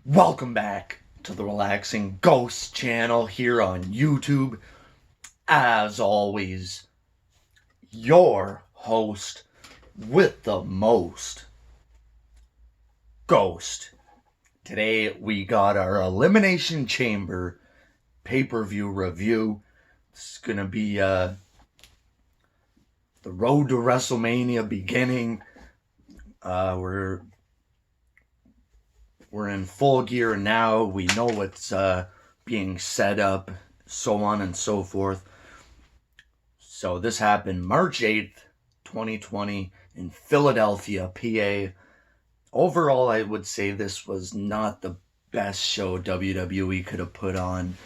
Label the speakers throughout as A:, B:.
A: Welcome back to the Relaxing Ghost channel here on YouTube. As always, your host with the most, Ghost. Today we got our Elimination Chamber pay-per-view review. It's gonna be the road to WrestleMania beginning. We're in full gear now. We know what's being set up, so on and so forth. So this happened March 8th, 2020 in Philadelphia, PA. Overall, I would say this was not the best show WWE could have put on.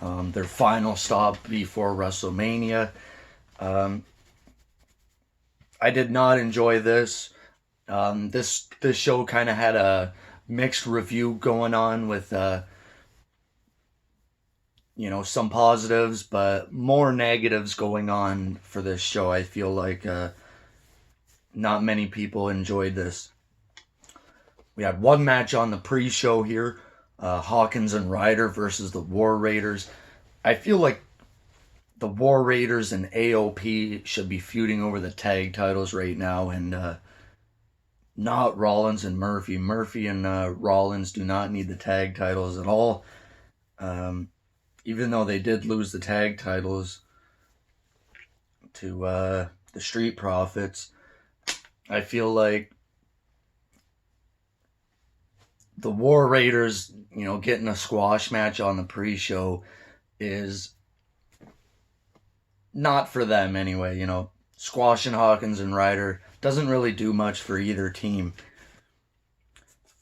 A: Their final stop before WrestleMania. I did not enjoy this. This show kind of had a mixed review going on with some positives but more negatives going on for this show. I feel like not many people enjoyed this. We had one match on the pre-show here, Hawkins and Ryder versus the War Raiders. I feel like the War Raiders and AOP should be feuding over the tag titles right now, and not Rollins and Murphy. Murphy and Rollins do not need the tag titles at all. Even though they did lose the tag titles to the Street Profits, I feel like the War Raiders, getting a squash match on the pre-show is not for them anyway. Squashing Hawkins and Ryder doesn't really do much for either team.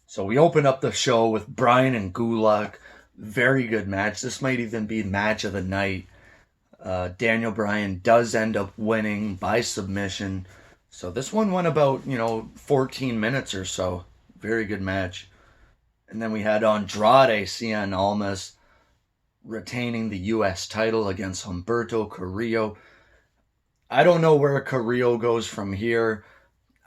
A: So we open up the show with Bryan and Gulak. Very good match. This might even be match of the night. Daniel Bryan does end up winning by submission. So this one went about, 14 minutes or so. Very good match. And then we had Andrade Cien Almas retaining the U.S. title against Humberto Carrillo. I don't know where Carrillo goes from here.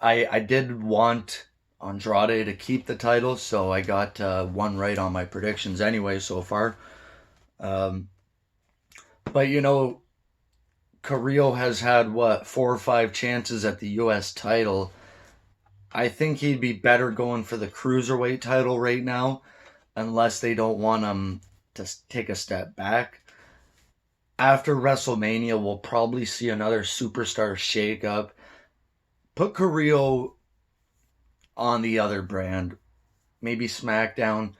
A: I did want Andrade to keep the title, so I got one right on my predictions anyway so far. But Carrillo has had 4 or 5 chances at the U.S. title. I think he'd be better going for the Cruiserweight title right now, unless they don't want him to take a step back. After WrestleMania, we'll probably see another superstar shakeup. Put Carrillo on the other brand. Maybe SmackDown.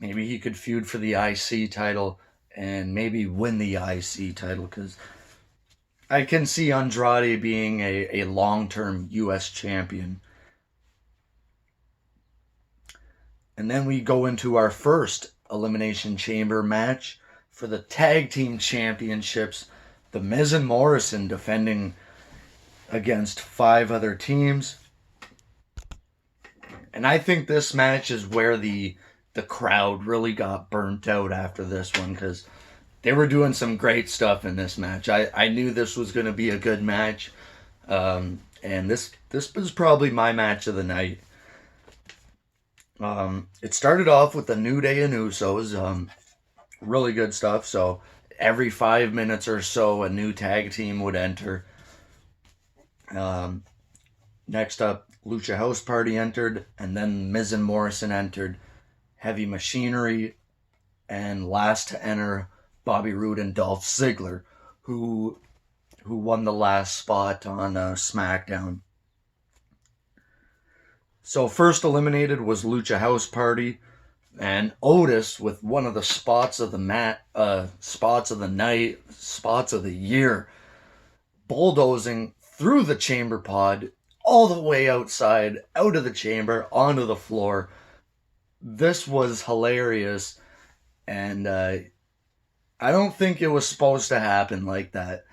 A: Maybe he could feud for the IC title and maybe win the IC title, because I can see Andrade being a long-term U.S. champion. And then we go into our first Elimination Chamber match for the Tag Team Championships. The Miz and Morrison defending against 5 other teams. And I think this match is where the crowd really got burnt out after this one, because they were doing some great stuff in this match. I knew this was going to be a good match. And this was probably my match of the night. It started off with the New Day and Usos. Really good stuff. So every 5 minutes or so, a new tag team would enter. Next up, Lucha House Party entered, and then Miz and Morrison entered. Heavy Machinery, and last to enter, Bobby Roode and Dolph Ziggler, who won the last spot on SmackDown. So first eliminated was Lucha House Party, and Otis with one of the spots of the spots of the night, spots of the year, bulldozing through the chamber pod, all the way outside, out of the chamber, onto the floor. This was hilarious, and I don't think it was supposed to happen like that.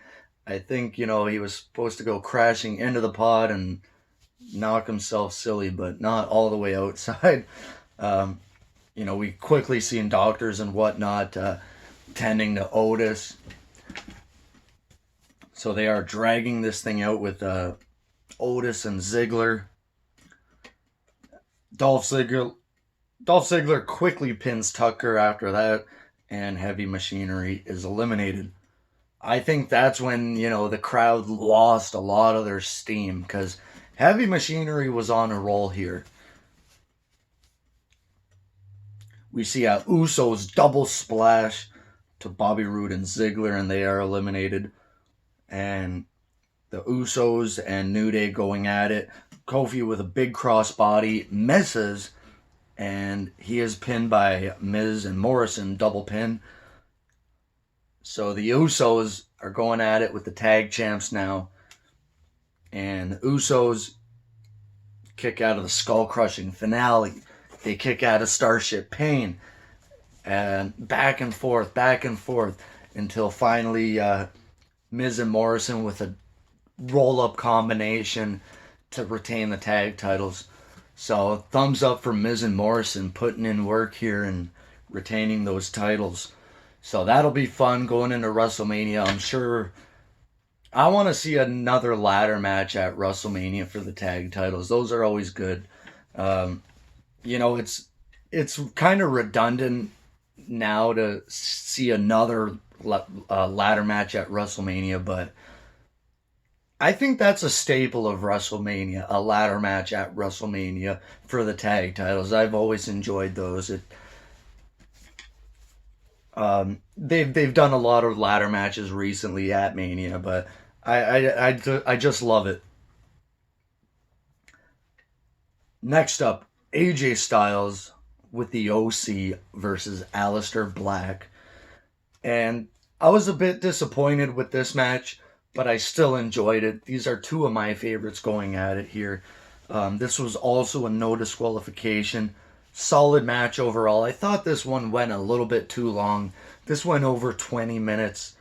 A: I think, he was supposed to go crashing into the pod and knock himself silly, but not all the way outside. We quickly seen doctors and whatnot tending to Otis. So they are dragging this thing out with Otis and Ziggler. Dolph Ziggler Dolph Ziggler quickly pins Tucker after that, and Heavy Machinery is eliminated. I think that's when, the crowd lost a lot of their steam because Heavy Machinery was on a roll here. We see a Usos double splash to Bobby Roode and Ziggler, and they are eliminated. And the Usos and New Day going at it. Kofi with a big crossbody misses, and he is pinned by Miz and Morrison, double pin. So the Usos are going at it with the tag champs now. And the Usos kick out of the skull crushing finale. They kick out of Starship Pain. And back and forth until finally Miz and Morrison with a roll-up combination to retain the tag titles. So thumbs up for Miz and Morrison putting in work here and retaining those titles. So that'll be fun going into WrestleMania. I'm sure I want to see another ladder match at WrestleMania for the tag titles. Those are always good. It's kind of redundant now to see another ladder match at WrestleMania, but I think that's a staple of WrestleMania, a ladder match at WrestleMania for the tag titles. I've always enjoyed those. They've done a lot of ladder matches recently at Mania, but I just love it. Next up, AJ Styles with the OC versus Aleister Black. And I was a bit disappointed with this match, but I still enjoyed it. These are two of my favorites going at it here. This was also a no disqualification. Solid match overall. I thought this one went a little bit too long. This went over 20 minutes.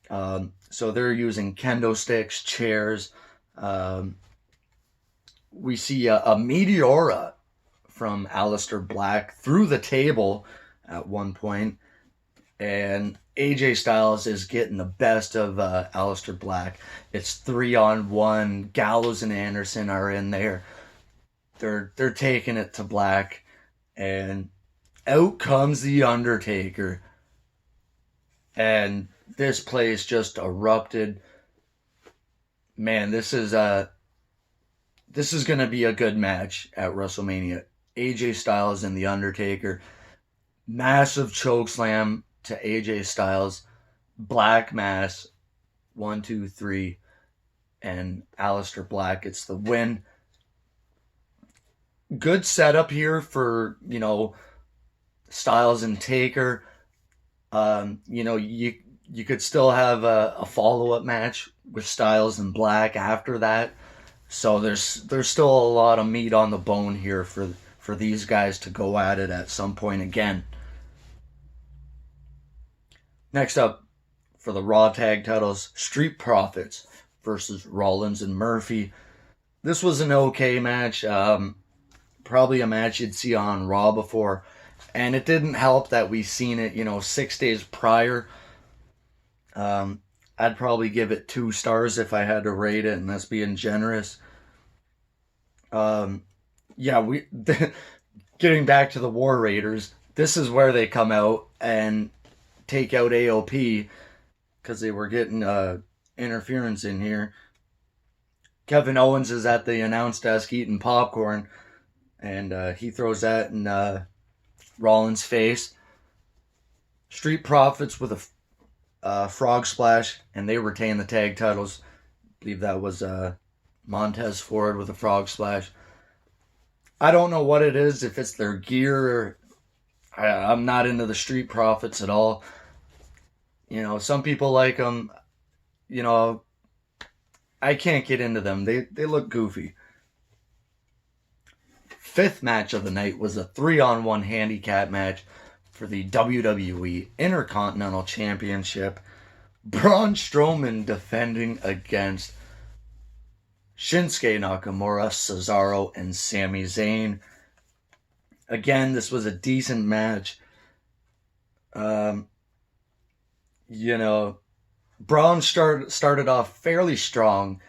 A: So they're using kendo sticks, chairs. We see a Meteora from Aleister Black through the table at one point. And AJ Styles is getting the best of Aleister Black. It's 3-on-1. Gallows and Anderson are in there. They're taking it to Black. And out comes The Undertaker. And this place just erupted. Man, this is going to be a good match at WrestleMania. AJ Styles and The Undertaker. Massive chokeslam to AJ Styles. Black mass. 1, 2, 3. And Aleister Black gets the win. Good setup here for, Styles and Taker. You could still have a follow-up match with Styles and Black after that. So there's still a lot of meat on the bone here for these guys to go at it at some point again. Next up, for the Raw Tag titles, Street Profits versus Rollins and Murphy. This was an okay match. Probably a match you'd see on Raw before. And it didn't help that we seen it, 6 days prior. I'd probably give it 2 stars if I had to rate it, and that's being generous. Getting back to the War Raiders, this is where they come out and take out AOP because they were getting interference in here. Kevin Owens is at the announce desk eating popcorn, and he throws that in Rollins' face. Street Profits with a frog splash, and they retain the tag titles. I believe that was Montez Ford with a frog splash. I don't know what it is, if it's their gear or I'm not into the Street Profits at all. Some people like them. I can't get into them. They look goofy. Fifth match of the night was a 3-on-1 handicap match for the WWE Intercontinental Championship. Braun Strowman defending against Shinsuke Nakamura, Cesaro, and Sami Zayn. Again, this was a decent match. Braun started off fairly strong,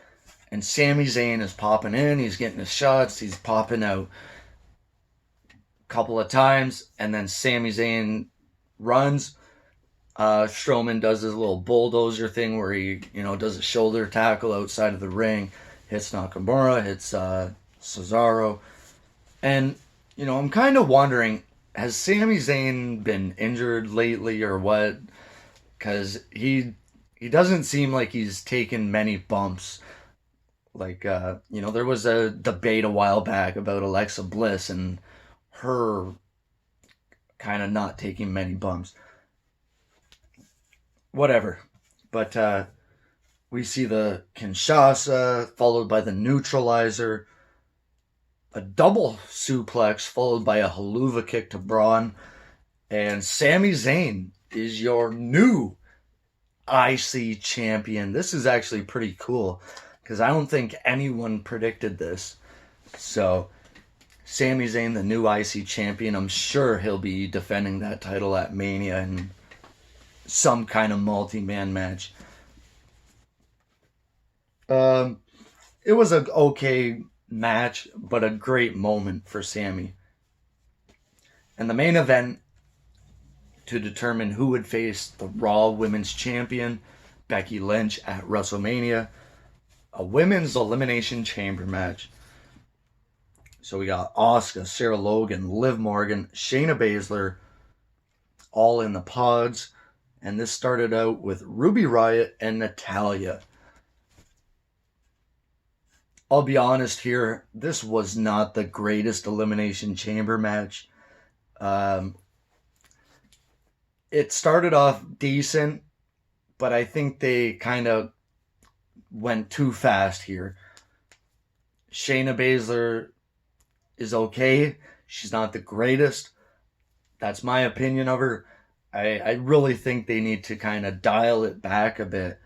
A: and Sami Zayn is popping in, he's getting his shots, he's popping out. couple of times, and then Sami Zayn runs. Strowman does his little bulldozer thing where he, does a shoulder tackle outside of the ring, hits Nakamura, hits Cesaro. And, I'm kind of wondering, has Sami Zayn been injured lately or what? Because he doesn't seem like he's taken many bumps. Like, there was a debate a while back about Alexa Bliss and her kind of not taking many bumps. Whatever. But we see the Kinshasa followed by the neutralizer, a double suplex followed by a haluva kick to Braun, and Sami Zayn is your new IC champion. This is actually pretty cool because I don't think anyone predicted this. So, Sami Zayn, the new IC champion, I'm sure he'll be defending that title at Mania and some kind of multi-man match. It was an okay match, but a great moment for Sami. And the main event to determine who would face the Raw Women's Champion, Becky Lynch, at WrestleMania, a women's elimination chamber match. So we got Asuka, Sarah Logan, Liv Morgan, Shayna Baszler, all in the pods. And this started out with Ruby Riott and Natalya. I'll be honest here, this was not the greatest Elimination Chamber match. It started off decent, but I think they kind of went too fast here. Shayna Baszler is okay. She's not the greatest. That's my opinion of her. I really think they need to kind of dial it back a bit.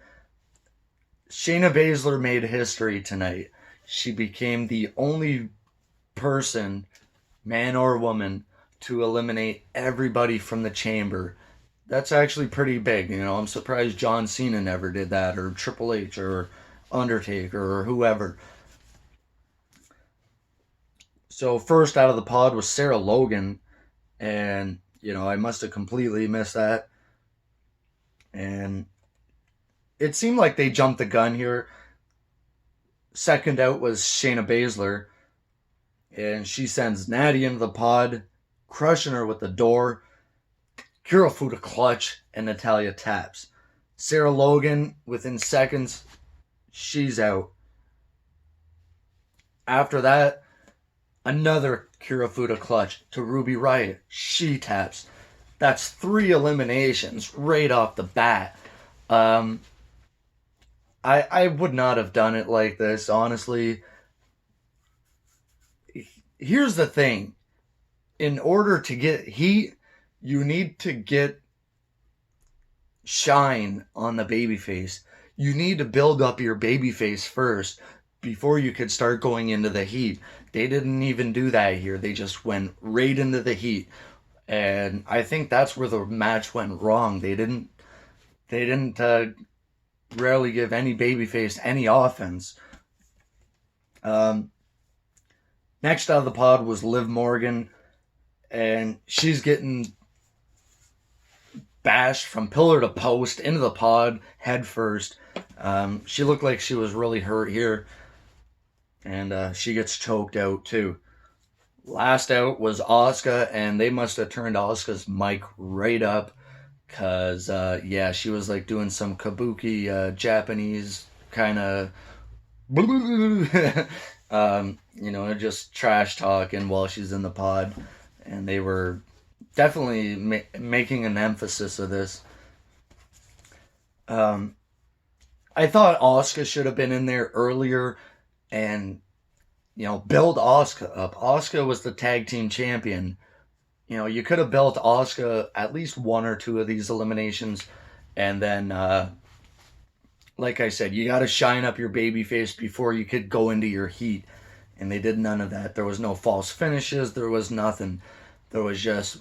A: Shayna Baszler made history tonight. She became the only person, man or woman, to eliminate everybody from the chamber. That's actually pretty big. I'm surprised John Cena never did that, or Triple H, or Undertaker, or whoever. So first out of the pod was Sarah Logan, and I must have completely missed that. And it seemed like they jumped the gun here. Second out was Shayna Baszler, and she sends Natty into the pod, crushing her with the door. Kirifuda clutch, and Natalya taps. Sarah Logan, within seconds, she's out. After that, another Kirifuda clutch to Ruby Riott. She taps. That's 3 eliminations right off the bat. I would not have done it like this, honestly. Here's the thing. In order to get heat, you need to get shine on the babyface. You need to build up your babyface first before you could start going into the heat. They didn't even do that here. They just went right into the heat. And I think that's where the match went wrong. They didn't rarely give any babyface any offense. Next out of the pod was Liv Morgan, and she's getting bashed from pillar to post into the pod head first. She looked like she was really hurt here, and she gets choked out too. Last out was Asuka, and they must have turned Asuka's mic right up, because she was like doing some kabuki Japanese kind of just trash talking while she's in the pod, and they were definitely making an emphasis of this. I thought Asuka should have been in there earlier and, build Asuka up. Asuka was the tag team champion. You could have built Asuka at least 1 or 2 of these eliminations, and then, like I said, you got to shine up your babyface before you could go into your heat, and they did none of that. There was no false finishes. There was nothing. There was just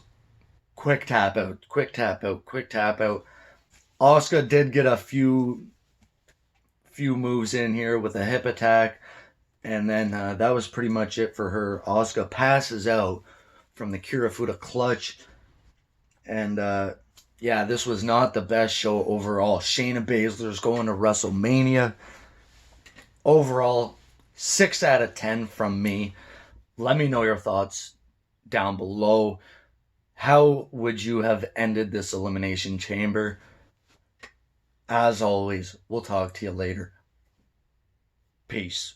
A: quick tap out, quick tap out, quick tap out. Asuka did get a few moves in here with a hip attack, and then that was pretty much it for her. Asuka passes out from the Kirifuda clutch. And yeah, this was not the best show overall. Shayna Baszler's going to WrestleMania. Overall, 6 out of 10 from me. Let me know your thoughts down below. How would you have ended this Elimination Chamber? As always, we'll talk to you later. Peace.